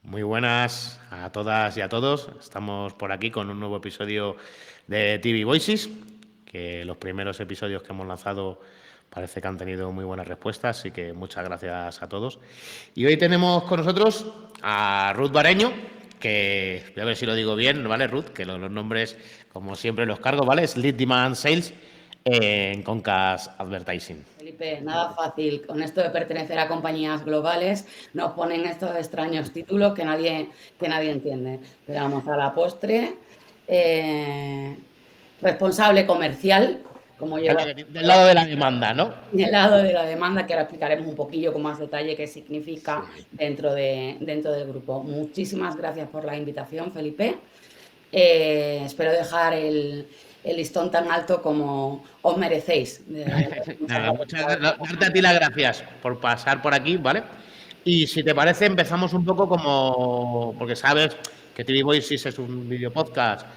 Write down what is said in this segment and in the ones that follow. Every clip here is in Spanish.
Muy buenas a todas y a todos. Estamos por aquí con un nuevo episodio de TV Voices, que los primeros episodios que hemos lanzado parece que han tenido muy buenas respuestas, así que muchas gracias a todos. Y hoy tenemos con nosotros a Ruth Bareño, que voy a ver si lo digo bien, ¿vale, Ruth? Que los nombres, como siempre, los cargo, ¿vale? Es Lead Demand Sales en Concast Advertising. Felipe, nada fácil. Con esto de pertenecer a compañías globales nos ponen estos extraños títulos que nadie entiende. Pero vamos a la postre. Responsable comercial, como lleva... Del lado de la demanda, ¿no? Del lado de la demanda, que ahora explicaremos un poquillo con más detalle qué significa dentro del grupo. Muchísimas gracias por la invitación, Felipe. Espero dejar el listón tan alto como os merecéis. Nada, darte a ti las gracias por pasar por aquí, ¿vale? Y si te parece, empezamos un poco como... Porque sabes que TV Voices es un video podcast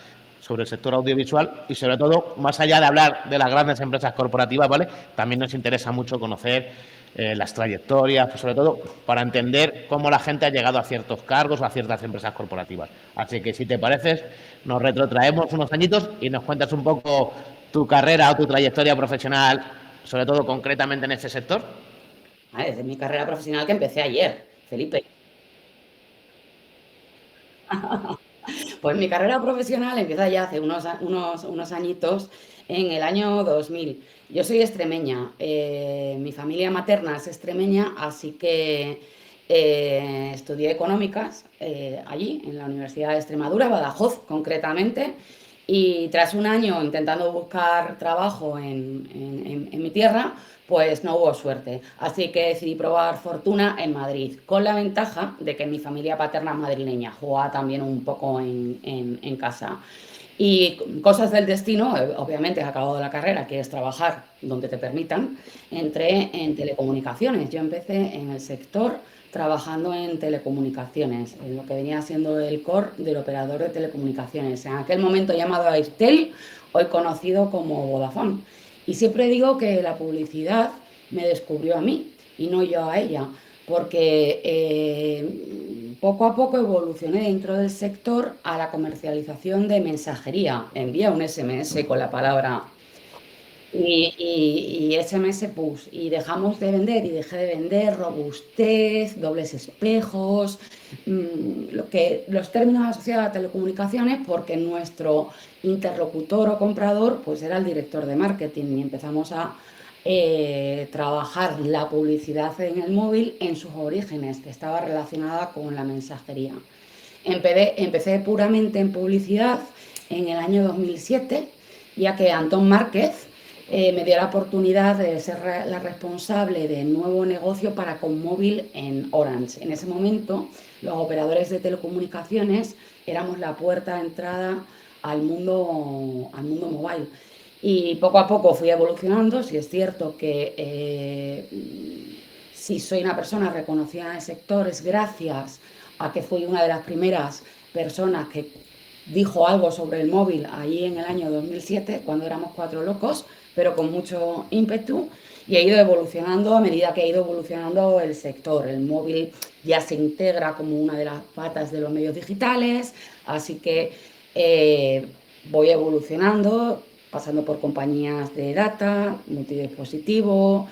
sobre el sector audiovisual y sobre todo, más allá de hablar de las grandes empresas corporativas, ¿vale? También nos interesa mucho conocer las trayectorias, pues sobre todo para entender cómo la gente ha llegado a ciertos cargos o a ciertas empresas corporativas. Así que si te parece, nos retrotraemos unos añitos y nos cuentas un poco tu carrera o tu trayectoria profesional, sobre todo concretamente en este sector. Desde mi carrera profesional que empecé ayer, Felipe. Pues mi carrera profesional empieza ya hace unos añitos, en el año 2000. Yo soy extremeña, mi familia materna es extremeña, así que estudié económicas allí, en la Universidad de Extremadura, Badajoz concretamente, y tras un año intentando buscar trabajo en mi tierra, pues no hubo suerte. Así que decidí probar fortuna en Madrid, con la ventaja de que mi familia paterna es madrileña, jugaba también un poco en casa. Y cosas del destino, obviamente, he acabado la carrera, quieres trabajar donde te permitan, entré en telecomunicaciones. Yo empecé en el sector trabajando en telecomunicaciones, en lo que venía siendo el core del operador de telecomunicaciones, en aquel momento llamado Airtel, hoy conocido como Vodafone. Y siempre digo que la publicidad me descubrió a mí y no yo a ella, porque poco a poco evolucioné dentro del sector a la comercialización de mensajería. Envía un SMS con la palabra y SMS push. Y dejamos de vender y dejé de vender robustez, dobles espejos, los términos asociados a telecomunicaciones, porque nuestro interlocutor o comprador pues era el director de marketing y empezamos a trabajar la publicidad en el móvil en sus orígenes, que estaba relacionada con la mensajería. Empecé puramente en publicidad en el año 2007, ya que Antón Márquez me dio la oportunidad de ser la responsable de nuevo negocio para Conmóvil en Orange. En ese momento, los operadores de telecomunicaciones éramos la puerta de entrada al mundo mobile. Y poco a poco fui evolucionando. Sí es cierto que si soy una persona reconocida en el sector es gracias a que fui una de las primeras personas que dijo algo sobre el móvil allí en el año 2007, cuando éramos 4 locos, pero con mucho ímpetu, y he ido evolucionando a medida que ha ido evolucionando el sector. El móvil ya se integra como una de las patas de los medios digitales, así que voy evolucionando, pasando por compañías de data, multidispositivo,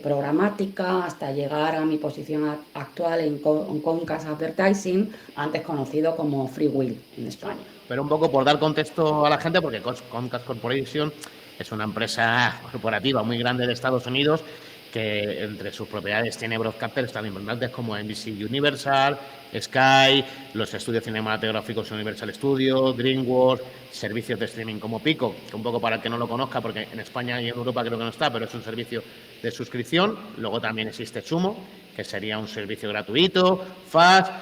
programática, hasta llegar a mi posición actual en Concast Advertising, antes conocido como Freewheel en España. Pero un poco por dar contexto a la gente, porque Concast Corporation es una empresa corporativa muy grande de Estados Unidos que entre sus propiedades tiene broadcasters tan importantes como NBC Universal, Sky, los estudios cinematográficos Universal Studios, DreamWorks, servicios de streaming como Pico, que un poco para el que no lo conozca, porque en España y en Europa creo que no está, pero es un servicio de suscripción. Luego también existe Sumo, que sería un servicio gratuito, Fast.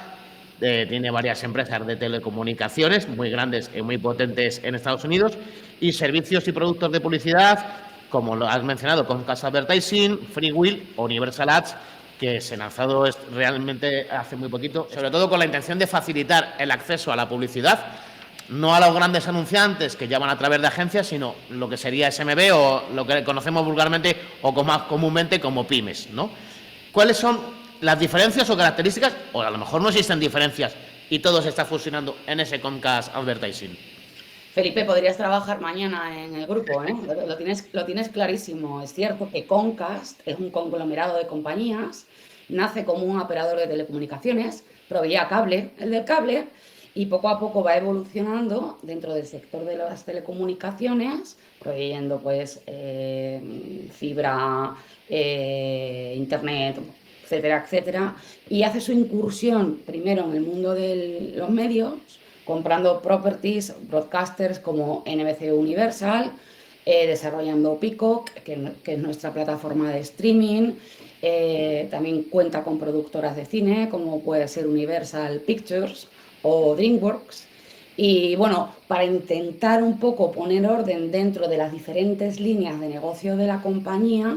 Tiene varias empresas de telecomunicaciones muy grandes y muy potentes en Estados Unidos, y servicios y productos de publicidad como lo has mencionado, Comcast Advertising, Freewill, Universal Ads, que se ha lanzado realmente hace muy poquito, sobre todo con la intención de facilitar el acceso a la publicidad, no a los grandes anunciantes que llaman a través de agencias, sino lo que sería SMB o lo que conocemos vulgarmente o más comúnmente como pymes, ¿no? ¿Cuáles son las diferencias o características, o a lo mejor no existen diferencias y todo se está fusionando en ese Comcast Advertising? Felipe, podrías trabajar mañana en el grupo, ¿eh? Lo tienes clarísimo. Es cierto que Comcast es un conglomerado de compañías, nace como un operador de telecomunicaciones, proveía cable, el del cable, y poco a poco va evolucionando dentro del sector de las telecomunicaciones, proveyendo pues fibra, internet, etcétera, etcétera, y hace su incursión primero en el mundo de los medios, comprando properties, broadcasters como NBC Universal, desarrollando Peacock, que es nuestra plataforma de streaming. También cuenta con productoras de cine, como puede ser Universal Pictures o DreamWorks. Y bueno, para intentar un poco poner orden dentro de las diferentes líneas de negocio de la compañía,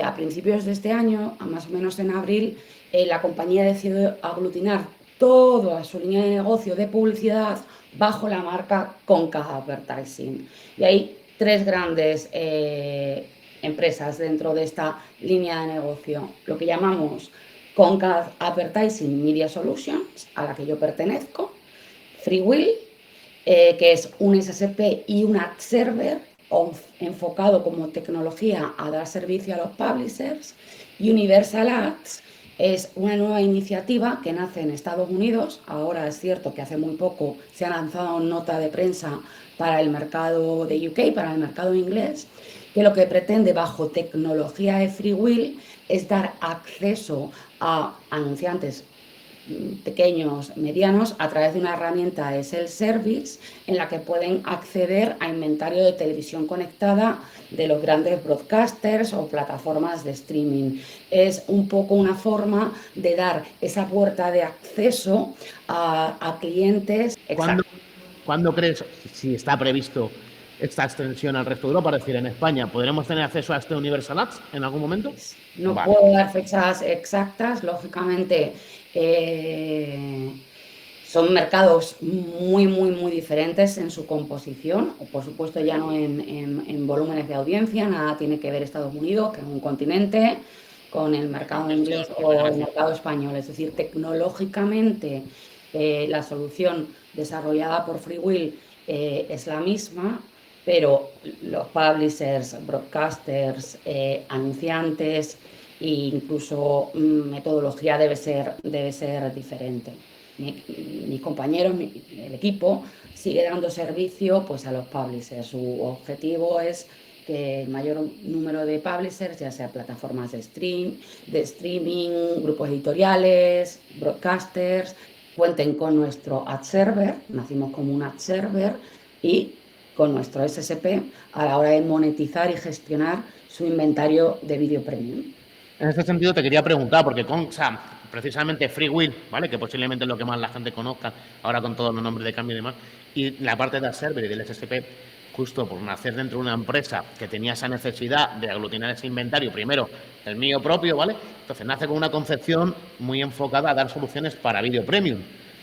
a principios de este año, más o menos en abril, la compañía decidió aglutinar toda su línea de negocio de publicidad bajo la marca Comcast Advertising. Y hay tres grandes empresas dentro de esta línea de negocio, lo que llamamos Comcast Advertising Media Solutions, a la que yo pertenezco, Freewill, que es un SSP y un ad server enfocado como tecnología a dar servicio a los publishers, y Universal Ads es una nueva iniciativa que nace en Estados Unidos. Ahora es cierto que hace muy poco se ha lanzado nota de prensa para el mercado de UK, para el mercado inglés, que lo que pretende bajo tecnología de Freewill es dar acceso a anunciantes pequeños, medianos, a través de una herramienta de self-service en la que pueden acceder a inventario de televisión conectada de los grandes broadcasters o plataformas de streaming. Es un poco una forma de dar esa puerta de acceso a clientes. ¿Cuándo crees, si está previsto esta extensión al resto de Europa, es decir, en España, podremos tener acceso a este Universal Ads en algún momento? No puedo dar fechas exactas, lógicamente. Son mercados muy diferentes en su composición, o por supuesto ya no en volúmenes de audiencia, nada tiene que ver Estados Unidos, que es un continente, con el mercado inglés o el mercado español. Es decir, tecnológicamente la solución desarrollada por Freewill es la misma, pero los publishers, broadcasters, anunciantes e incluso metodología debe ser diferente. Mis compañeros, el equipo, sigue dando servicio pues, a los publishers. Su objetivo es que el mayor número de publishers, ya sea plataformas de streaming, grupos editoriales, broadcasters, cuenten con nuestro ad server, nacimos como un ad server, y con nuestro SSP a la hora de monetizar y gestionar su inventario de vídeo premium. En este sentido te quería preguntar, porque precisamente Freewill, ¿vale? Que posiblemente es lo que más la gente conozca ahora con todos los nombres de cambio y demás, y la parte del server y del SSP, justo por nacer dentro de una empresa que tenía esa necesidad de aglutinar ese inventario, primero el mío propio, ¿vale? Entonces nace con una concepción muy enfocada a dar soluciones para vídeo premium.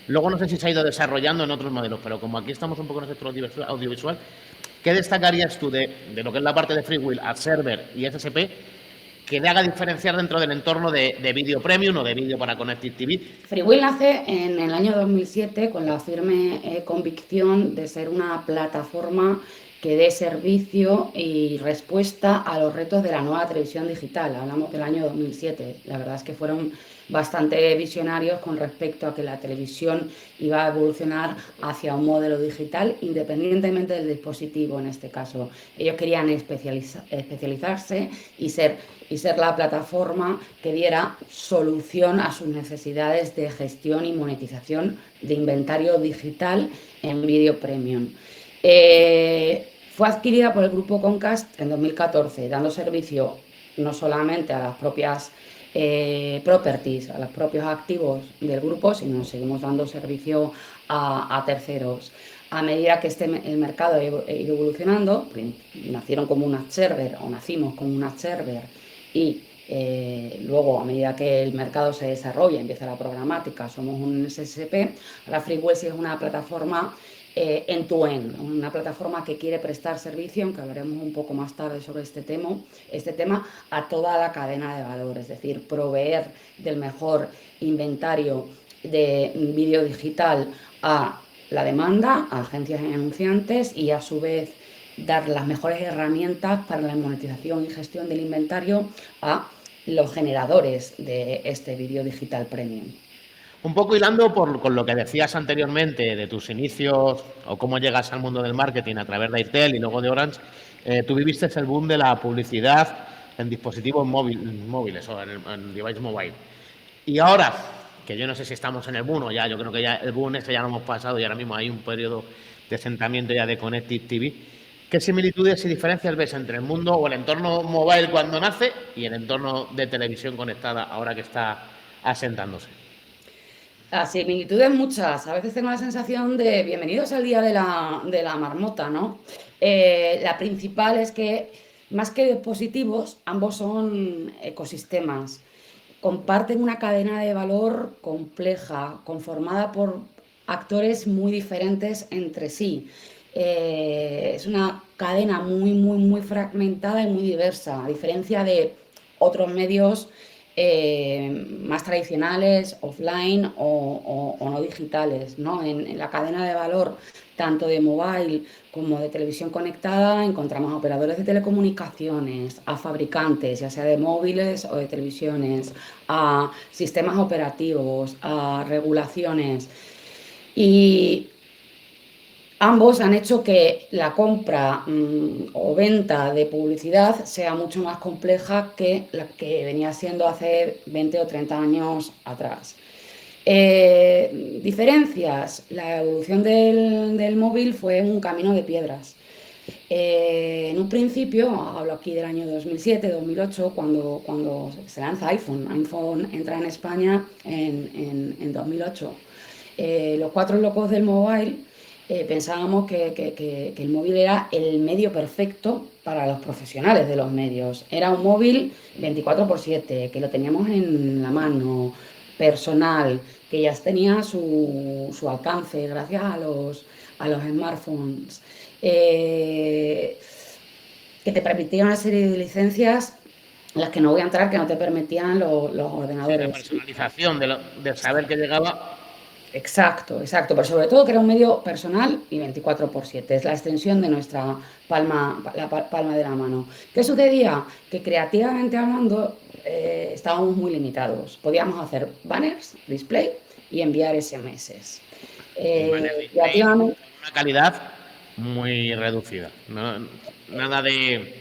Luego no sé si se ha ido desarrollando en otros modelos, pero como aquí estamos un poco en el sector audiovisual, ¿qué destacarías tú de lo que es la parte de Freewill, ad server y SSP, que le haga diferenciar dentro del entorno de vídeo premium o de vídeo para Connected TV? Freewill nace en el año 2007 con la firme convicción de ser una plataforma que dé servicio y respuesta a los retos de la nueva televisión digital. Hablamos del año 2007. La verdad es que fueron bastante visionarios con respecto a que la televisión iba a evolucionar hacia un modelo digital independientemente del dispositivo en este caso. Ellos querían especializarse y ser la plataforma que diera solución a sus necesidades de gestión y monetización de inventario digital en vídeo premium. Fue adquirida por el grupo Comcast en 2014, dando servicio no solamente a las propias properties, a los propios activos del grupo, sino seguimos dando servicio a terceros. a medida que el mercado ha ido evolucionando, nacieron como un ad server o nacimos como un ad server y luego a medida que el mercado se desarrolla, empieza la programática, somos un SSP, ahora Frequency es una plataforma end-to-end, una plataforma que quiere prestar servicio, aunque hablaremos un poco más tarde sobre este tema a toda la cadena de valor, es decir, proveer del mejor inventario de vídeo digital a la demanda, a agencias y anunciantes y a su vez dar las mejores herramientas para la monetización y gestión del inventario a los generadores de este vídeo digital premium. Un poco hilando con lo que decías anteriormente de tus inicios o cómo llegas al mundo del marketing a través de Airtel y luego de Orange, tú viviste el boom de la publicidad en dispositivos móviles o en device mobile. Y ahora, que yo no sé si estamos en el boom o ya, yo creo que ya el boom este ya lo hemos pasado y ahora mismo hay un periodo de asentamiento ya de Connected TV. ¿Qué similitudes y diferencias ves entre el mundo o el entorno mobile cuando nace y el entorno de televisión conectada ahora que está asentándose? Las similitudes muchas. A veces tengo la sensación de bienvenidos al día de la marmota, ¿no? La principal es que más que dispositivos, ambos son ecosistemas. Comparten una cadena de valor compleja, conformada por actores muy diferentes entre sí. Es una cadena muy fragmentada y muy diversa, a diferencia de otros medios más tradicionales, offline o no digitales, ¿no? En la cadena de valor, tanto de mobile como de televisión conectada, encontramos a operadores de telecomunicaciones, a fabricantes, ya sea de móviles o de televisiones, a sistemas operativos, a regulaciones. Y ambos han hecho que la compra o venta de publicidad sea mucho más compleja que la que venía siendo hace 20 o 30 años atrás. Diferencias. La evolución del móvil fue un camino de piedras. En un principio, hablo aquí del año 2007-2008, cuando se lanza iPhone. iPhone entra en España en 2008. Los cuatro locos del mobile pensábamos que el móvil era el medio perfecto para los profesionales de los medios. Era un móvil 24/7, que lo teníamos en la mano, personal, que ya tenía su alcance gracias a los smartphones, que te permitían una serie de licencias en las que no voy a entrar, que no te permitían los Sí, la ordenadores. personalización de saber que llegaba. Exacto, pero sobre todo que era un medio personal y 24/7, es la extensión de nuestra palma, palma de la mano. ¿Qué sucedía? Que creativamente hablando estábamos muy limitados. Podíamos hacer banners, display y enviar SMS. Y banner display con Creativamente, una calidad muy reducida. Nada de.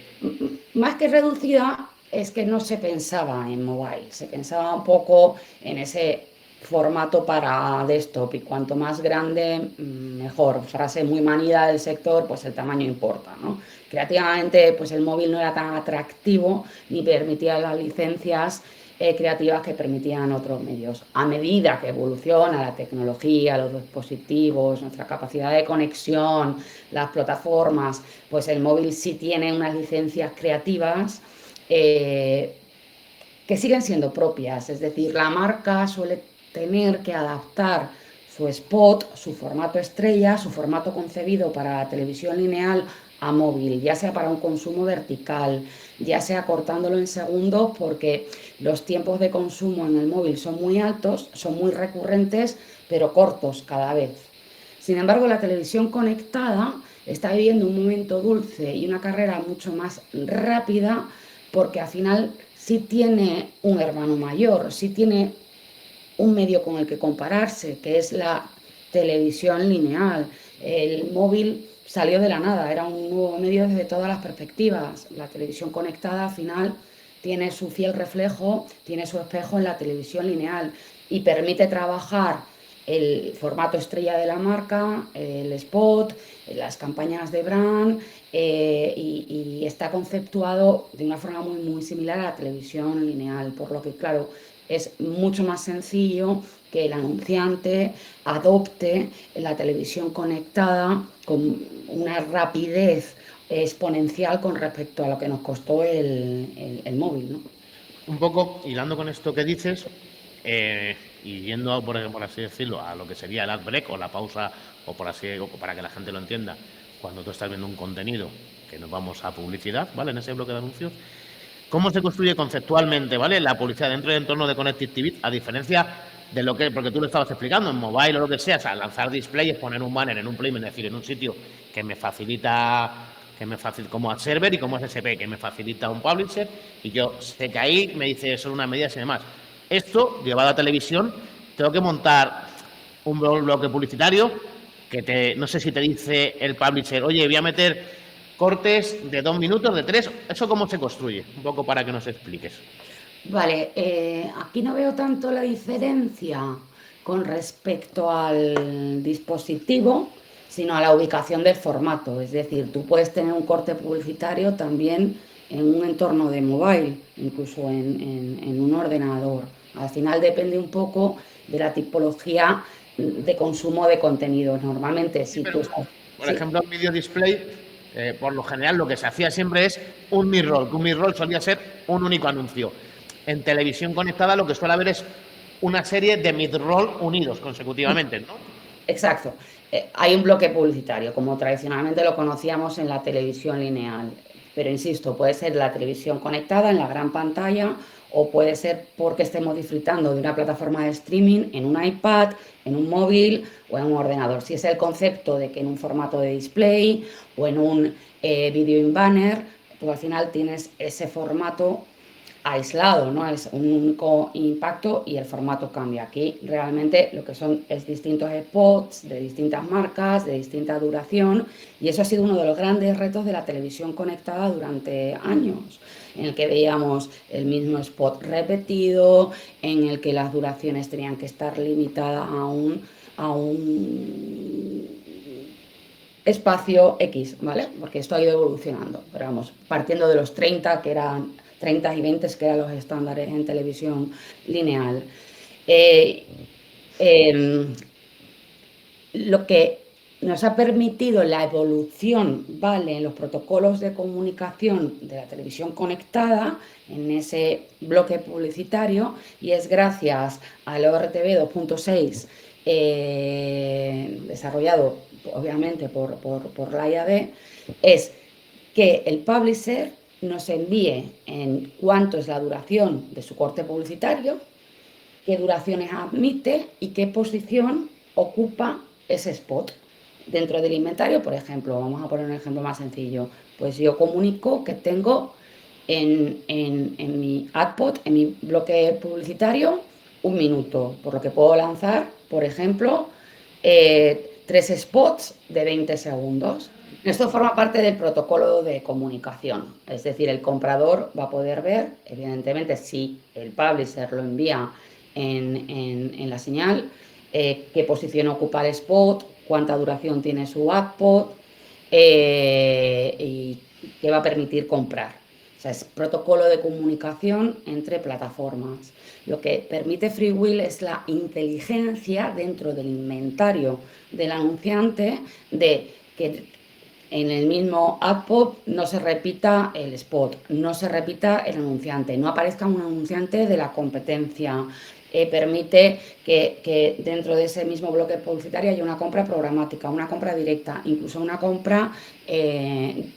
más que reducida, es que no se pensaba en mobile, se pensaba un poco en ese formato para desktop y cuanto más grande, mejor. Frase muy manida del sector, pues el tamaño importa, ¿no? Creativamente, pues el móvil no era tan atractivo ni permitía las licencias creativas que permitían otros medios. A medida que evoluciona la tecnología, los dispositivos, nuestra capacidad de conexión, las plataformas, pues el móvil sí tiene unas licencias creativas que siguen siendo propias, es decir, la marca suele tener que adaptar su spot, su formato estrella, su formato concebido para la televisión lineal a móvil, ya sea para un consumo vertical, ya sea cortándolo en segundos, porque los tiempos de consumo en el móvil son muy altos, son muy recurrentes, pero cortos cada vez. Sin embargo, la televisión conectada está viviendo un momento dulce y una carrera mucho más rápida, porque al final sí tiene un hermano mayor, sí tiene un medio con el que compararse, que es la televisión lineal. El móvil salió de la nada, era un nuevo medio desde todas las perspectivas. La televisión conectada al final tiene su fiel reflejo, tiene su espejo en la televisión lineal y permite trabajar el formato estrella de la marca, el spot, las campañas de brand, y está conceptuado de una forma muy similar a la televisión lineal, por lo que, claro, es mucho más sencillo que el anunciante adopte la televisión conectada con una rapidez exponencial con respecto a lo que nos costó el móvil, ¿no? Un poco hilando con esto que dices, y yendo, por así decirlo, a lo que sería el ad break o la pausa, o por así, o para que la gente lo entienda, cuando tú estás viendo un contenido, que nos vamos a publicidad, ¿vale? En ese bloque de anuncios, ¿cómo se construye conceptualmente, ¿vale? La publicidad dentro del entorno de Connected TV, a diferencia de lo que, porque tú lo estabas explicando, en mobile o lo que sea, o sea, lanzar display es poner un banner en un playment, es decir, en un sitio que me facilita como ad server y como SSP, que me facilita un publisher, y yo sé que ahí me dice son unas medidas y demás. Esto, llevado a televisión, tengo que montar un bloque publicitario que no sé si te dice el publisher, oye, voy a meter cortes de 2 minutos, de 3, ¿eso cómo se construye? Un poco para que nos expliques. Vale, aquí no veo tanto la diferencia con respecto al dispositivo, sino a la ubicación del formato. Es decir, tú puedes tener un corte publicitario también en un entorno de mobile, incluso en un ordenador. Al final depende un poco de la tipología de consumo de contenidos. Normalmente, Sí, si pero, tú estás... por Sí, ejemplo, en video display, por lo general lo que se hacía siempre es un mid-roll, que un mid-roll solía ser un único anuncio. En televisión conectada lo que suele haber es una serie de mid-roll unidos consecutivamente, ¿no? exacto. Hay un bloque publicitario, como tradicionalmente lo conocíamos en la televisión lineal. Pero insisto, puede ser la televisión conectada en la gran pantalla o puede ser porque estemos disfrutando de una plataforma de streaming en un iPad, en un móvil o en un ordenador. Si es el concepto de que en un formato de display o en un video in banner, pues al final tienes ese formato aislado, ¿no? Es un único impacto y el formato cambia. Aquí realmente lo que son es distintos spots de distintas marcas, de distinta duración, y eso ha sido uno de los grandes retos de la televisión conectada durante años, en el que veíamos el mismo spot repetido, en el que las duraciones tenían que estar limitadas a un espacio X, ¿vale? Porque esto ha ido evolucionando, pero vamos, partiendo de los 30, que eran 30 y 20, que eran los estándares en televisión lineal. Eh, eh, lo que nos ha permitido la evolución, ¿vale?, en los protocolos de comunicación de la televisión conectada, en ese bloque publicitario, y es gracias al ORTB 2.6, desarrollado obviamente por la IAB, es que el publisher nos envíe en cuánto es la duración de su corte publicitario, qué duraciones admite y qué posición ocupa ese spot. Dentro del inventario, por ejemplo, vamos a poner un ejemplo más sencillo, pues yo comunico que tengo en mi AdPod, en mi bloque publicitario, 1 minuto, por lo que puedo lanzar, por ejemplo, 3 spots de 20 segundos. Esto forma parte del protocolo de comunicación, es decir, el comprador va a poder ver, evidentemente, si el publisher lo envía en la señal, qué posición ocupa el spot, cuánta duración tiene su AdPod y qué va a permitir comprar. O sea, es protocolo de comunicación entre plataformas. Lo que permite FreeWheel es la inteligencia dentro del inventario del anunciante de que en el mismo AdPop no se repita el spot, no se repita el anunciante, no aparezca un anunciante de la competencia. Permite que dentro de ese mismo bloque publicitario haya una compra programática, una compra directa, incluso una compra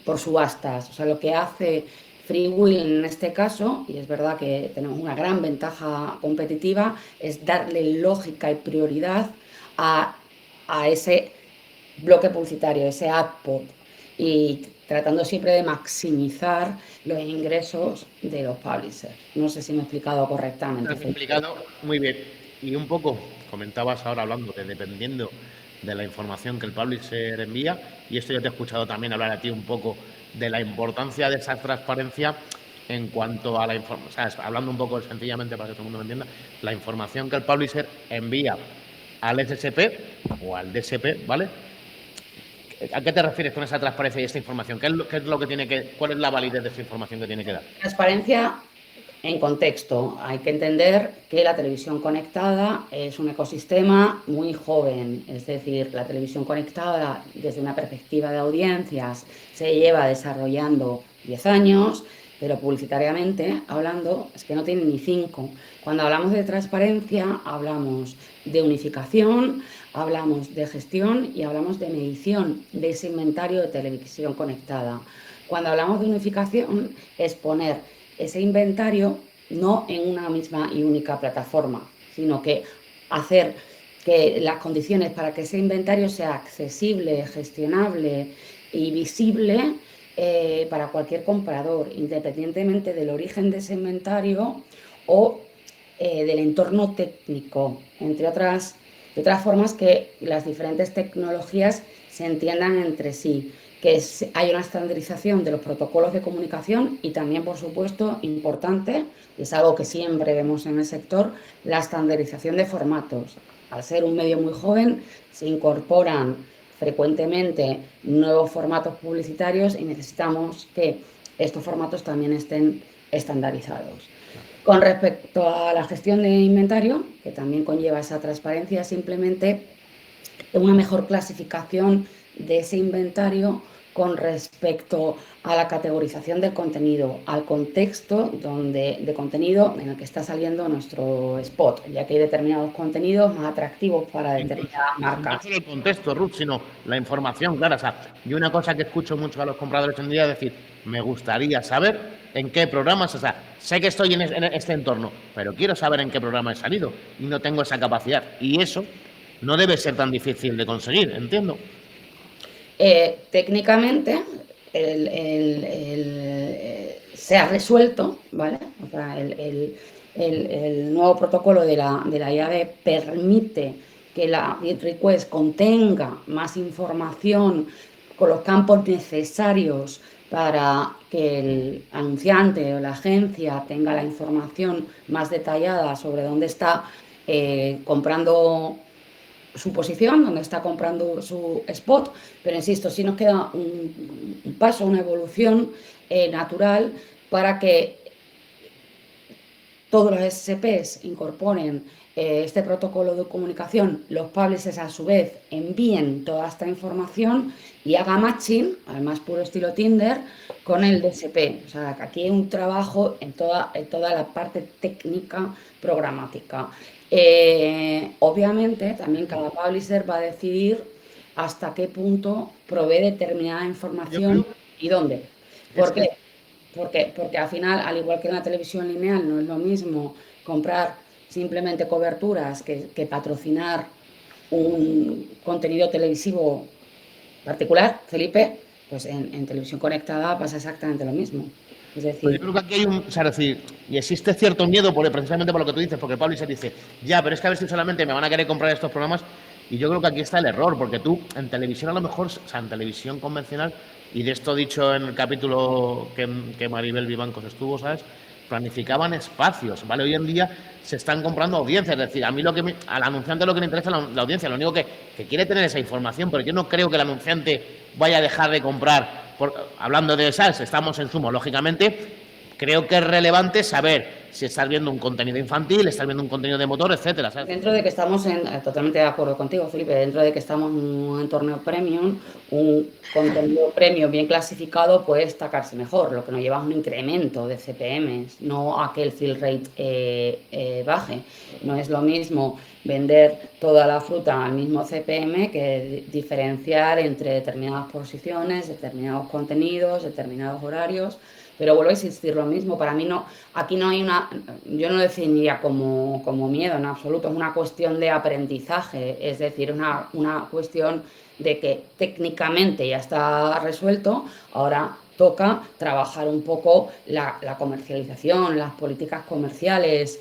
por subastas. O sea, lo que hace FreeWheel en este caso, y es verdad que tenemos una gran ventaja competitiva, es darle lógica y prioridad a ese bloque publicitario, ese AdPop, y tratando siempre de maximizar los ingresos de los publishers. No sé si me he explicado Te correctamente, has Felipe. explicado muy bien. Y un poco comentabas ahora hablando de dependiendo de la información que el publisher envía, y esto ya te he escuchado también hablar a ti un poco de la importancia de esa transparencia en cuanto a la información, o sea, hablando un poco sencillamente para que todo el mundo me entienda, la información que el publisher envía al SSP o al DSP, ¿vale? ¿A qué te refieres con esa transparencia y esta información? ¿Qué es lo que tiene que, cuál es la validez de esa información que tiene que dar? Transparencia En contexto, hay que entender que la televisión conectada es un ecosistema muy joven, es decir, la televisión conectada desde una perspectiva de audiencias se lleva desarrollando 10 años, pero publicitariamente hablando es que no tiene ni 5. Cuando hablamos de transparencia hablamos de unificación, hablamos de gestión y hablamos de medición de ese inventario de televisión conectada. Cuando hablamos de unificación es poner ese inventario no en una misma y única plataforma, sino que hacer que las condiciones para que ese inventario sea accesible, gestionable y visible para cualquier comprador, independientemente del origen de ese inventario o del entorno técnico, entre otras, de otras formas que las diferentes tecnologías se entiendan entre sí, que hay una estandarización de los protocolos de comunicación y también, por supuesto, importante, es algo que siempre vemos en el sector, la estandarización de formatos. Al ser un medio muy joven, se incorporan frecuentemente nuevos formatos publicitarios y necesitamos que estos formatos también estén estandarizados. Con respecto a la gestión de inventario, que también conlleva esa transparencia, simplemente una mejor clasificación de ese inventario con respecto a la categorización del contenido, al contexto de contenido en el que está saliendo nuestro spot, ya que hay determinados contenidos más atractivos para determinadas marcas. No solo el contexto, Ruth, sino la información, claro. O sea, y una cosa que escucho mucho a los compradores hoy en día es decir, me gustaría saber en qué programas, o sea, sé que estoy en este entorno, pero quiero saber en qué programa he salido y no tengo esa capacidad. Y eso no debe ser tan difícil de conseguir, entiendo. Técnicamente se ha resuelto, ¿vale? O sea, el nuevo protocolo de la IAB permite que la request contenga más información con los campos necesarios para que el anunciante o la agencia tenga la información más detallada sobre dónde está comprando su posición, donde está comprando su spot, pero insisto, sí nos queda un paso, una evolución natural para que todos los SSPs incorporen este protocolo de comunicación, los publishers a su vez envíen toda esta información y haga matching, al más puro estilo Tinder, con el DSP. O sea, que aquí hay un trabajo en toda la parte técnica programática. Obviamente, también cada publisher va a decidir hasta qué punto provee determinada información y dónde. ¿Por qué? Porque al final, al igual que en la televisión lineal, no es lo mismo comprar simplemente coberturas que patrocinar un contenido televisivo particular, Felipe, pues en televisión conectada pasa exactamente lo mismo. Es decir, yo creo que aquí hay o sea, decir, y existe cierto miedo precisamente por lo que tú dices, porque Pablo se dice, ya, pero es que a ver si solamente me van a querer comprar estos programas, y yo creo que aquí está el error, porque tú en televisión a lo mejor, o sea, en televisión convencional, y de esto dicho en el capítulo que Maribel Vivancos estuvo, ¿sabes? Planificaban espacios, ¿vale? Hoy en día se están comprando audiencias, es decir, a mí al anunciante lo que le interesa es la audiencia, lo único que quiere tener esa información, pero yo no creo que el anunciante vaya a dejar de comprar, hablando de SaaS, estamos en Sumo, lógicamente, creo que es relevante saber si estás viendo un contenido infantil, estás viendo un contenido de motor, etcétera, ¿sabes? Dentro de que estamos totalmente de acuerdo contigo, Felipe, dentro de que estamos en un entorno premium, un contenido premium bien clasificado puede destacarse mejor, lo que nos lleva a un incremento de CPMs, no a que el fill rate baje. No es lo mismo vender toda la fruta al mismo CPM que diferenciar entre determinadas posiciones, determinados contenidos, determinados horarios. Pero vuelvo a insistir lo mismo, para mí no, aquí no hay yo no lo definiría como miedo en absoluto, es una cuestión de aprendizaje, es decir, una cuestión de que técnicamente ya está resuelto, ahora toca trabajar un poco la comercialización, las políticas comerciales,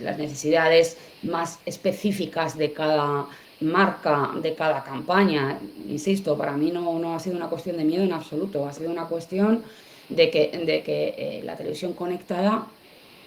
las necesidades más específicas de cada marca, de cada campaña. Insisto, para mí no ha sido una cuestión de miedo en absoluto, ha sido una cuestión de que la televisión conectada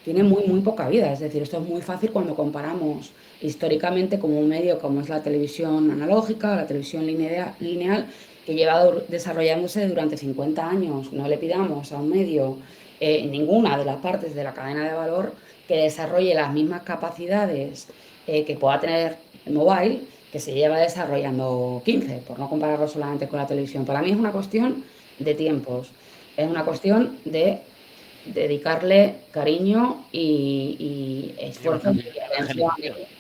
tiene muy poca vida. Es decir, esto es muy fácil cuando comparamos históricamente como un medio como es la televisión analógica, la televisión lineal, que lleva desarrollándose durante 50 años. No le pidamos a un medio ninguna de las partes de la cadena de valor que desarrolle las mismas capacidades que pueda tener el mobile, que se lleva desarrollando 15, por no compararlo solamente con la televisión. Para mí es una cuestión de tiempos, es una cuestión de dedicarle cariño y esfuerzo y atención.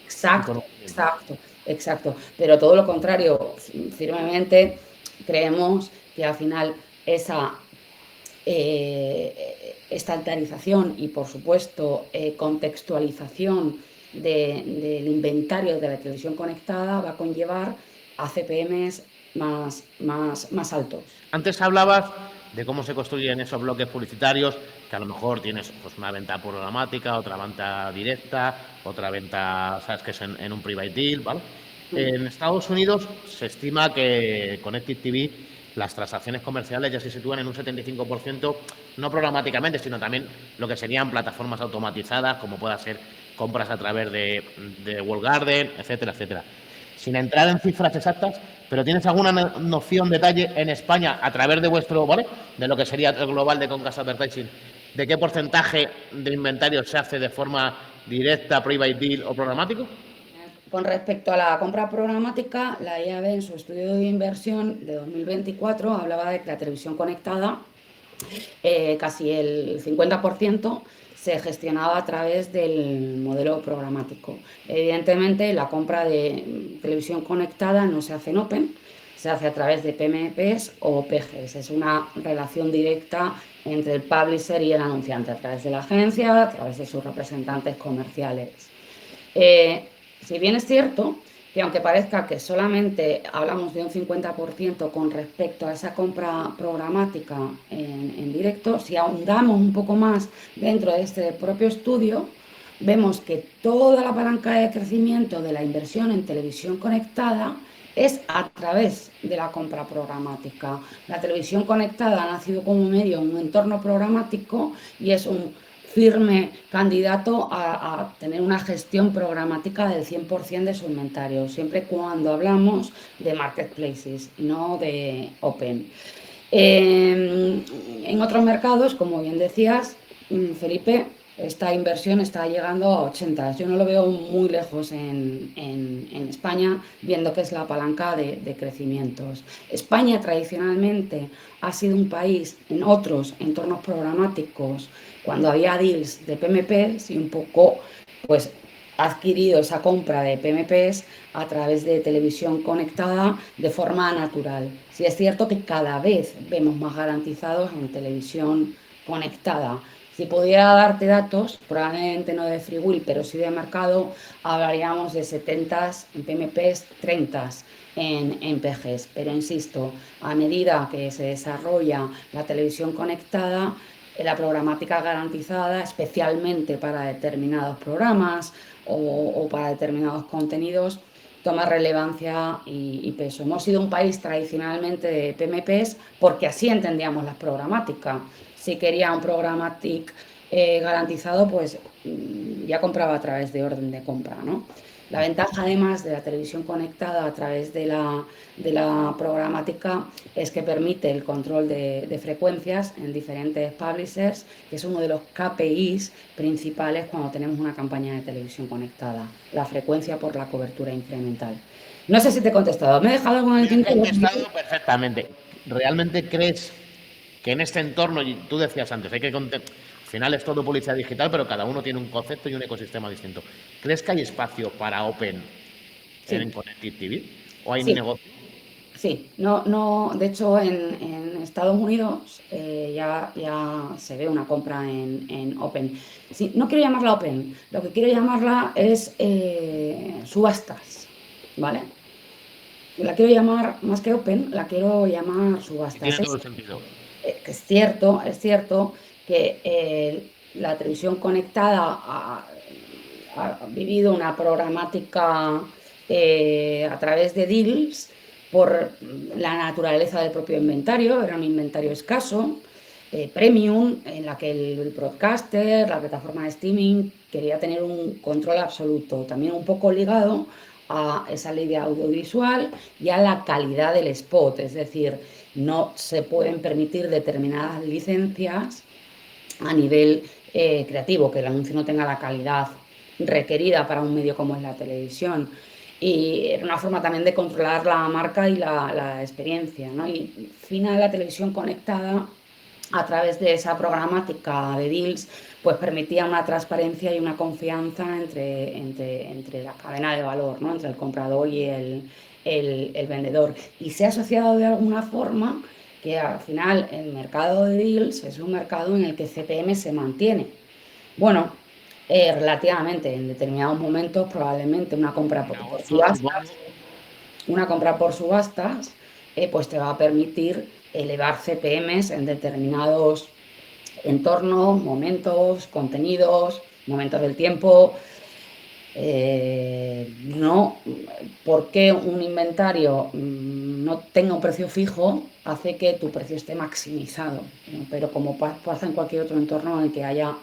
Exacto, exacto, exacto. Pero todo lo contrario, firmemente creemos que al final esa estandarización y, por supuesto, contextualización del inventario de la televisión conectada va a conllevar a CPMs más altos. Antes hablabas de cómo se construyen esos bloques publicitarios, que a lo mejor tienes pues, una venta programática, otra venta directa, otra venta, sabes que es en un private deal, ¿vale? En Estados Unidos se estima que Connected TV las transacciones comerciales ya se sitúan en un 75%, no programáticamente, sino también lo que serían plataformas automatizadas, como pueda ser compras a través de Walled Garden, etcétera, etcétera. Sin entrar en cifras exactas, pero ¿tienes alguna noción, detalle en España, a través de vuestro, ¿vale? De lo que sería el global de Concast Advertising, de qué porcentaje de inventario se hace de forma directa, private deal o programático? Con respecto a la compra programática, la IAB en su estudio de inversión de 2024 hablaba de que la televisión conectada, casi el 50%, se gestionaba a través del modelo programático. Evidentemente, la compra de televisión conectada no se hace en Open, se hace a través de PMPs o PGs. Es una relación directa entre el publisher y el anunciante, a través de la agencia, a través de sus representantes comerciales. Si bien es cierto que, aunque parezca que solamente hablamos de un 50% con respecto a esa compra programática en directo, si ahondamos un poco más dentro de este propio estudio, vemos que toda la palanca de crecimiento de la inversión en televisión conectada es a través de la compra programática. La televisión conectada ha nacido como medio en un entorno programático y es un firme candidato a tener una gestión programática del 100% de su inventario, siempre cuando hablamos de marketplaces, no de open. En otros mercados, como bien decías, Felipe, esta inversión está llegando a 80. Yo no lo veo muy lejos en España, viendo que es la palanca de crecimientos. España tradicionalmente ha sido un país en otros entornos programáticos, cuando había deals de PMPs, y un poco pues ha adquirido esa compra de PMPs a través de televisión conectada de forma natural. Sí es cierto que cada vez vemos más garantizados en televisión conectada. Si pudiera darte datos, probablemente no de Freewill, pero sí de mercado, hablaríamos de 70 en PMPs, 30 en PGs. Pero insisto, a medida que se desarrolla la televisión conectada, la programática garantizada, especialmente para determinados programas o para determinados contenidos, toma relevancia y peso. Hemos sido un país tradicionalmente de PMPs porque así entendíamos las programáticas. Si quería un programmatic garantizado, pues ya compraba a través de orden de compra, ¿no? La ventaja, además, de la televisión conectada a través de la programática es que permite el control de frecuencias en diferentes publishers, que es uno de los KPIs principales cuando tenemos una campaña de televisión conectada, la frecuencia por la cobertura incremental. No sé si te he contestado. ¿Me he dejado algo en el tintero? Me he contestado perfectamente. ¿Realmente crees que en este entorno, y tú decías antes, al final es todo publicidad digital, pero cada uno tiene un concepto y un ecosistema distinto? ¿Crees que hay espacio para Open en Connected TV? ¿O hay negocio? Sí, no, de hecho en Estados Unidos ya se ve una compra en Open. Sí, no quiero llamarla Open, lo que quiero llamarla es subastas, ¿vale? La quiero llamar, más que Open, la quiero llamar subastas. Tiene todo el sentido. Es cierto que la televisión conectada ha vivido una programática a través de deals por la naturaleza del propio inventario, era un inventario escaso, premium, en la que el broadcaster, la plataforma de streaming, quería tener un control absoluto, también un poco ligado a esa ley de audiovisual y a la calidad del spot, es decir, no se pueden permitir determinadas licencias a nivel creativo, que el anuncio no tenga la calidad requerida para un medio como es la televisión. Y era una forma también de controlar la marca y la experiencia, ¿no? Y al final la televisión conectada a través de esa programática de deals, pues permitía una transparencia y una confianza entre la cadena de valor, ¿no? Entre el comprador y el vendedor. Y se ha asociado de alguna forma que al final el mercado de deals es un mercado en el que CPM se mantiene. Bueno, relativamente, en determinados momentos probablemente En por agosto, subastas, supongo. pues te va a permitir elevar CPMs en determinados entornos, momentos, contenidos, momentos del tiempo. No, porque un inventario no tenga un precio fijo hace que tu precio esté maximizado, ¿no? Pero como pasa en cualquier otro entorno en el que haya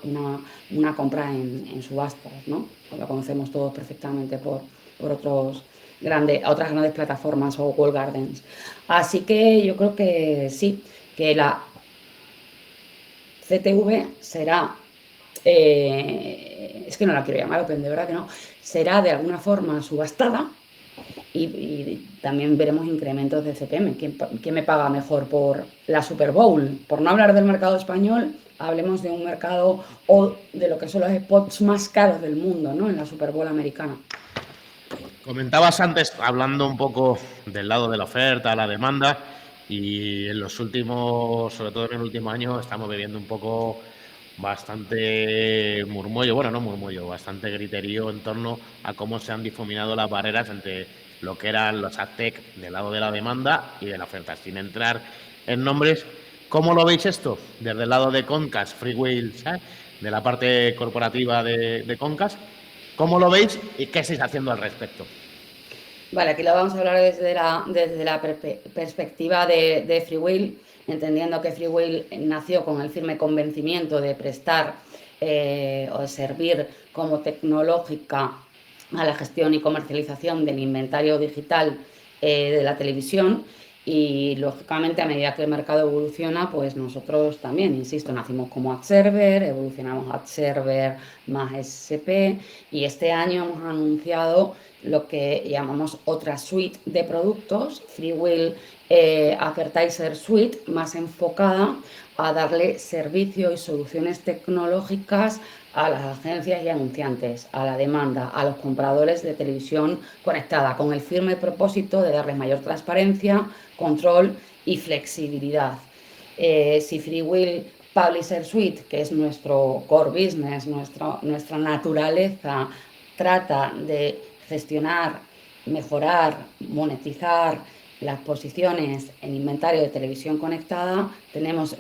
una compra en subastas, ¿no? Pues lo conocemos todos perfectamente por otras grandes plataformas o wall gardens. Así que yo creo que sí, que la CTV será, es que no la quiero llamar Open, de verdad que no, será de alguna forma subastada y también veremos incrementos de CPM. ¿Quién me paga mejor por la Super Bowl? Por no hablar del mercado español, hablemos de un mercado o de lo que son los spots más caros del mundo, ¿no? En la Super Bowl americana. Comentabas antes, hablando un poco del lado de la oferta, la demanda, y en los últimos, sobre todo en el último año, estamos viviendo un poco bastante murmullo, bueno, no murmullo, bastante griterío en torno a cómo se han difuminado las barreras entre lo que eran los AdTech del lado de la demanda y de la oferta. Sin entrar en nombres, ¿cómo lo veis esto? Desde el lado de Concast, Freewheel, ¿sabes? De la parte corporativa de Concast, ¿cómo lo veis y qué estáis haciendo al respecto? Vale, aquí lo vamos a hablar desde la perspectiva de Freewheel, entendiendo que Freewheel nació con el firme convencimiento de prestar o de servir como tecnológica a la gestión y comercialización del inventario digital de la televisión y lógicamente a medida que el mercado evoluciona, pues nosotros también, insisto, nacimos como ad server, evolucionamos ad server más SP y este año hemos anunciado lo que llamamos otra suite de productos, Freewheel Advertiser Suite, más enfocada a darle servicio y soluciones tecnológicas a las agencias y anunciantes, a la demanda, a los compradores de televisión conectada, con el firme propósito de darles mayor transparencia, control y flexibilidad. Si Freewheel Publisher Suite, que es nuestro core business, nuestra naturaleza, trata de gestionar, mejorar, monetizar las posiciones en inventario de televisión conectada, tenemos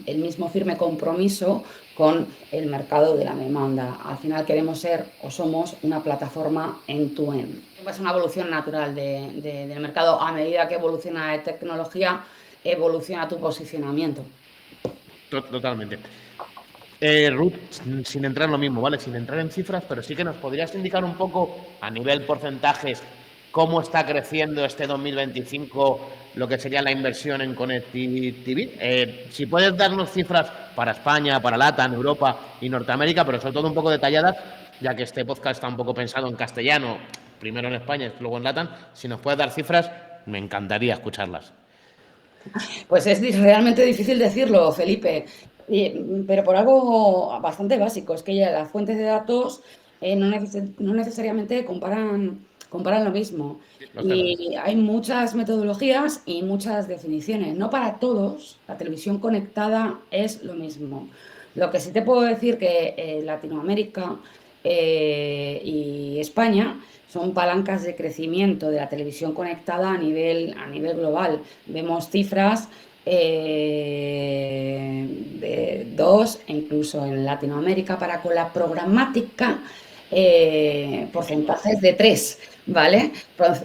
el mismo firme compromiso con el mercado de la demanda. Al final queremos ser o somos una plataforma end-to-end. Es una evolución natural del mercado. A medida que evoluciona la tecnología, evoluciona tu posicionamiento. Totalmente. Ruth, sin entrar en lo mismo, ¿vale? Sin entrar en cifras, pero sí que nos podrías indicar un poco a nivel porcentajes cómo está creciendo este 2025 lo que sería la inversión en Connectivity TV. Si puedes darnos cifras para España, para LATAM, Europa y Norteamérica, pero sobre todo un poco detalladas, ya que este podcast está un poco pensado en castellano, primero en España y luego en LATAM. Si nos puedes dar cifras, me encantaría escucharlas. Pues es realmente difícil decirlo, Felipe, pero por algo bastante básico, es que ya las fuentes de datos no necesariamente comparan lo mismo. Lo sé. Y hay muchas metodologías y muchas definiciones. No para todos la televisión conectada es lo mismo. Lo que sí te puedo decir que Latinoamérica y España son palancas de crecimiento de la televisión conectada a nivel global. Vemos cifras de 2, e incluso en Latinoamérica, para con la programática, porcentajes de 3, ¿vale?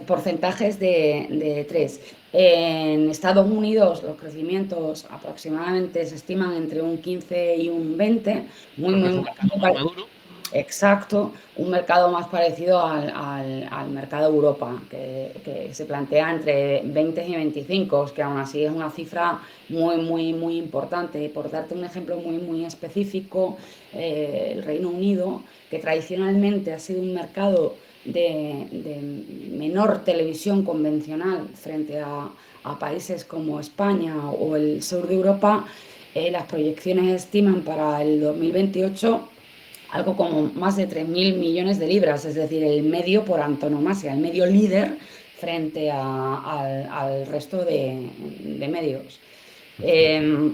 Porcentajes de 3. En Estados Unidos los crecimientos aproximadamente se estiman entre un 15 y un 20, muy, Porque es muy, un mercado muy maduro. Exacto, un mercado más parecido al mercado Europa, que se plantea entre 20 y 25, que aún así es una cifra muy, muy, muy importante. Por darte un ejemplo muy, muy específico, el Reino Unido, que tradicionalmente ha sido un mercado de menor televisión convencional frente a países como España o el sur de Europa, las proyecciones estiman para el 2028 algo como más de 3.000 millones de libras, es decir, el medio por antonomasia, el medio líder frente al resto de medios. Eh,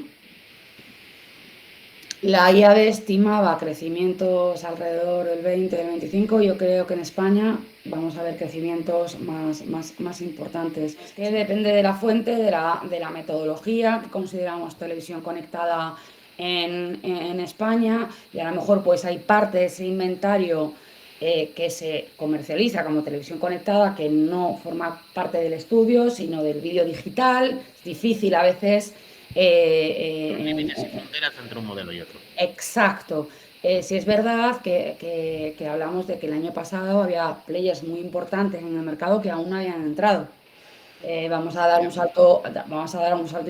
la IAB estimaba crecimientos alrededor del 20, del 25. Yo creo que en España vamos a ver crecimientos más importantes. Es que depende de la fuente, de la metodología que consideramos televisión conectada en España, y a lo mejor pues hay parte de ese inventario que se comercializa como televisión conectada que no forma parte del estudio, sino del vídeo digital. Es difícil a veces. Los límites y fronteras entre un modelo y otro. Exacto. Sí es verdad que hablamos de que el año pasado había players muy importantes en el mercado que aún no habían entrado. Vamos a dar un salto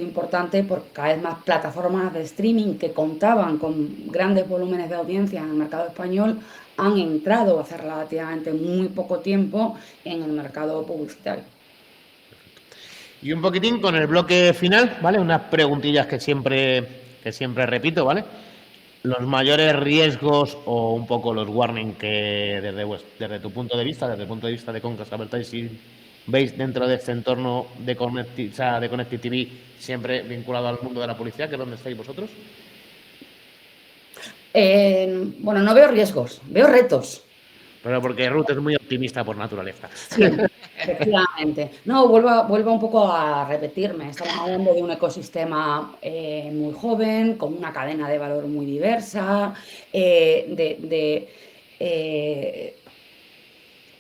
importante porque cada vez más plataformas de streaming que contaban con grandes volúmenes de audiencia en el mercado español han entrado hace relativamente muy poco tiempo en el mercado publicitario. Y un poquitín con el bloque final, ¿vale? Unas preguntillas que siempre repito, ¿vale? Los mayores riesgos o un poco los warning que desde tu punto de vista, desde el punto de vista de Concast Advertising, veis dentro de este entorno de Connected TV, siempre vinculado al mundo de la publicidad, que es donde estáis vosotros. Bueno, no veo riesgos, veo retos. Pero porque Ruth es muy optimista por naturaleza. Siempre, efectivamente. No, vuelvo un poco a repetirme. Estamos hablando de un ecosistema muy joven, con una cadena de valor muy diversa, de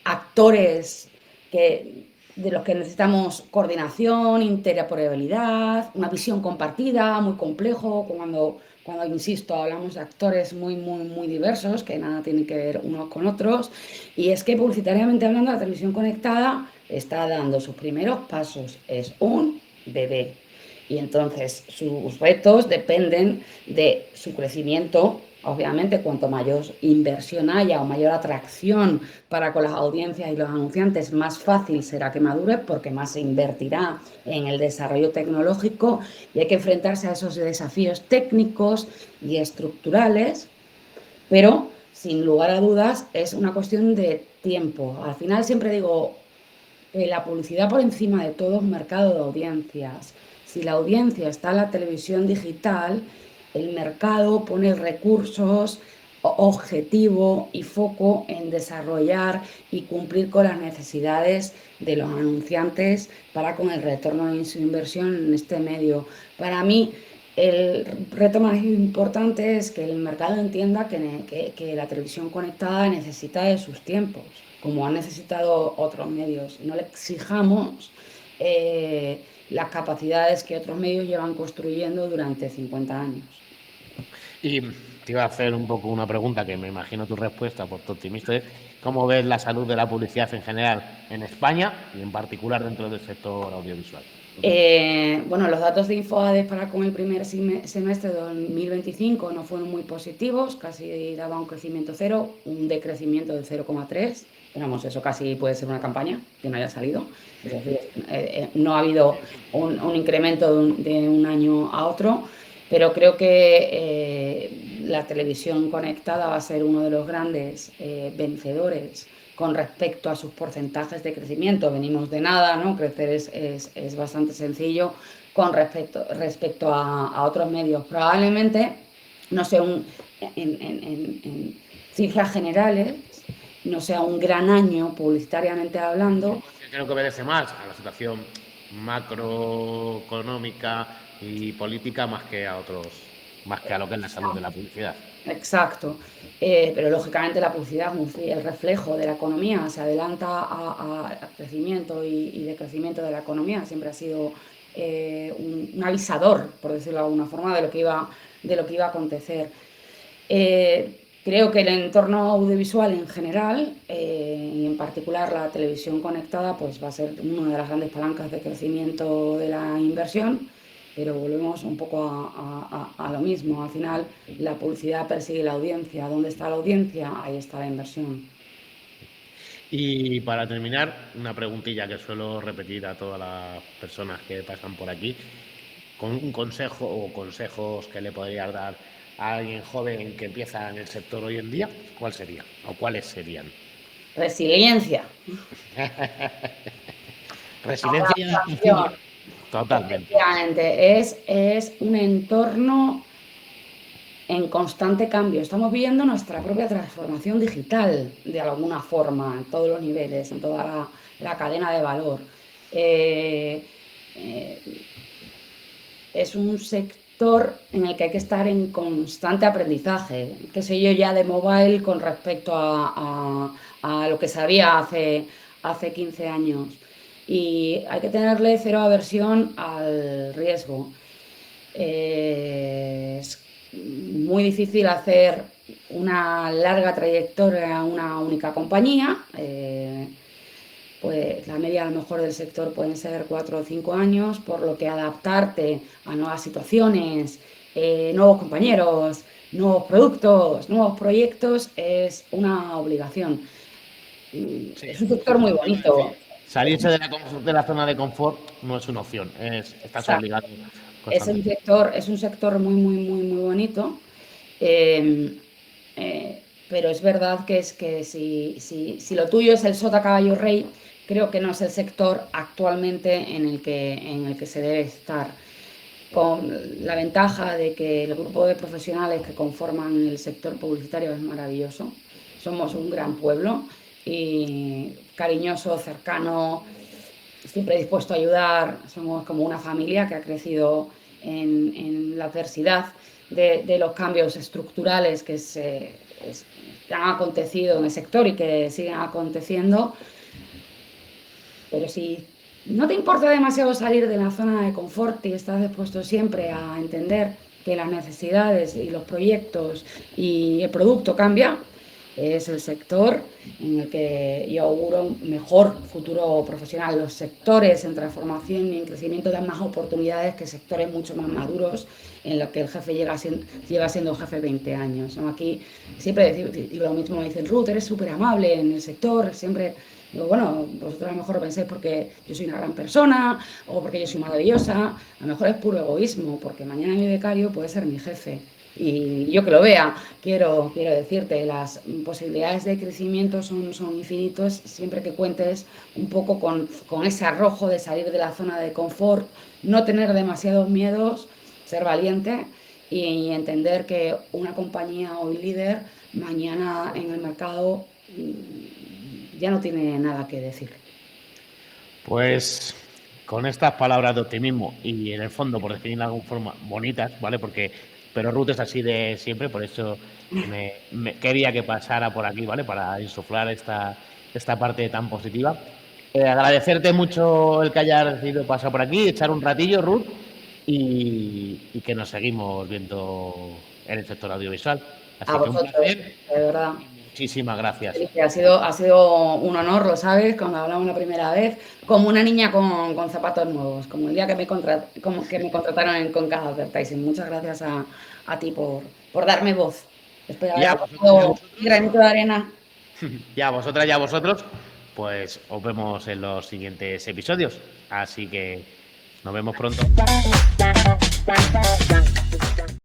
actores de los que necesitamos coordinación, interoperabilidad, una visión compartida, muy complejo, cuando insisto, hablamos de actores muy, muy, muy diversos, que nada tienen que ver unos con otros, y es que publicitariamente hablando, la televisión conectada está dando sus primeros pasos, es un bebé, y entonces sus retos dependen de su crecimiento. Obviamente, cuanto mayor inversión haya o mayor atracción para con las audiencias y los anunciantes, más fácil será que madure porque más se invertirá en el desarrollo tecnológico, y hay que enfrentarse a esos desafíos técnicos y estructurales, pero sin lugar a dudas es una cuestión de tiempo. Al final siempre digo que la publicidad por encima de todo es un mercado de audiencias. Si la audiencia está en la televisión digital, el mercado pone recursos, objetivo y foco en desarrollar y cumplir con las necesidades de los anunciantes para con el retorno de su inversión en este medio. Para mí, el reto más importante es que el mercado entienda que la televisión conectada necesita de sus tiempos, como han necesitado otros medios. No le exijamos las capacidades que otros medios llevan construyendo durante 50 años. Y te iba a hacer un poco una pregunta que me imagino tu respuesta por tu optimista. ¿Cómo ves la salud de la publicidad en general en España y en particular dentro del sector audiovisual? Bueno, los datos de InfoAdes para con el primer semestre de 2025 no fueron muy positivos, casi daba un crecimiento cero, un decrecimiento del 0,3. Vamos, eso casi puede ser una campaña que no haya salido. Es decir, no ha habido un incremento de un año a otro, pero creo que la televisión conectada va a ser uno de los grandes vencedores con respecto a sus porcentajes de crecimiento. Venimos de nada, ¿no? Crecer es bastante sencillo con respecto a otros medios. Probablemente, no sé, en cifras generales, no sea un gran año publicitariamente hablando. Creo que obedece más a la situación macroeconómica y política más que a lo que es la salud de la publicidad. Exacto, pero lógicamente la publicidad es un fiel reflejo de la economía, se adelanta a crecimiento y decrecimiento de la economía, siempre ha sido un avisador, por decirlo de alguna forma, de lo que iba a acontecer. Creo que el entorno audiovisual en general, y en particular la televisión conectada, pues va a ser una de las grandes palancas de crecimiento de la inversión, pero volvemos un poco a lo mismo. Al final, la publicidad persigue la audiencia. ¿Dónde está la audiencia? Ahí está la inversión. Y para terminar, una preguntilla que suelo repetir a todas las personas que pasan por aquí, con un consejo o consejos que le podrías dar a alguien joven que empieza en el sector hoy en día, ¿cuál sería? ¿O cuáles serían? Resiliencia. Resiliencia y adaptación. Adaptación. Totalmente. Efectivamente, es un entorno en constante cambio. Estamos viviendo nuestra propia transformación digital, de alguna forma, en todos los niveles, en toda la cadena de valor. Eh, eh, es un sector en el que hay que estar en constante aprendizaje. Qué sé yo ya de mobile con respecto a lo que sabía hace 15 años. Y hay que tenerle cero aversión al riesgo. Es muy difícil hacer una larga trayectoria a una única compañía. Pues la media a lo mejor del sector pueden ser 4 o 5 años, por lo que adaptarte a nuevas situaciones, nuevos compañeros, nuevos productos, nuevos proyectos es una obligación. Sí, Es un sector muy bonito. salirse de la zona de confort no es una opción, estás obligado constantemente. Es un sector muy, muy, muy, muy bonito. eh, pero es verdad que si lo tuyo es el sota caballo rey, creo que no es el sector actualmente en el que se debe estar. Con la ventaja de que el grupo de profesionales que conforman el sector publicitario es maravilloso. Somos un gran pueblo y cariñoso, cercano, siempre dispuesto a ayudar. Somos como una familia que ha crecido en la adversidad de los cambios estructurales que han acontecido en el sector y que siguen aconteciendo. Pero si no te importa demasiado salir de la zona de confort y estás dispuesto siempre a entender que las necesidades y los proyectos y el producto cambia, es el sector en el que yo auguro un mejor futuro profesional. Los sectores en transformación y en crecimiento dan más oportunidades que sectores mucho más maduros en los que el jefe lleva siendo jefe 20 años. ¿No? Aquí siempre digo lo mismo, me dicen, Ruth, eres súper amable en el sector, siempre... Digo, bueno, vosotros a lo mejor pensáis porque yo soy una gran persona o porque yo soy maravillosa, a lo mejor es puro egoísmo, porque mañana mi becario puede ser mi jefe. Y yo que lo vea, quiero decirte, las posibilidades de crecimiento son infinitos siempre que cuentes un poco con ese arrojo de salir de la zona de confort, no tener demasiados miedos, ser valiente y entender que una compañía hoy líder, mañana en el mercado ya no tiene nada que decir. Pues con estas palabras de optimismo y en el fondo, por definirlo de alguna forma, bonitas, ¿vale? Pero Ruth es así de siempre, por eso me quería que pasara por aquí, ¿vale? Para insuflar esta parte tan positiva. Agradecerte mucho el que hayas decidido pasar por aquí, echar un ratillo, Ruth, y que nos seguimos viendo en el sector audiovisual. Así A que un vosotros, placer. de verdad. Muchísimas gracias. Ha sido un honor, lo sabes, cuando hablamos la primera vez, como una niña con zapatos nuevos, como el día que me contrataron en Concast Advertising. Muchas gracias a ti por darme voz. Espero haber aportado un granito de arena. Ya vosotras y a vosotros, pues os vemos en los siguientes episodios. Así que nos vemos pronto.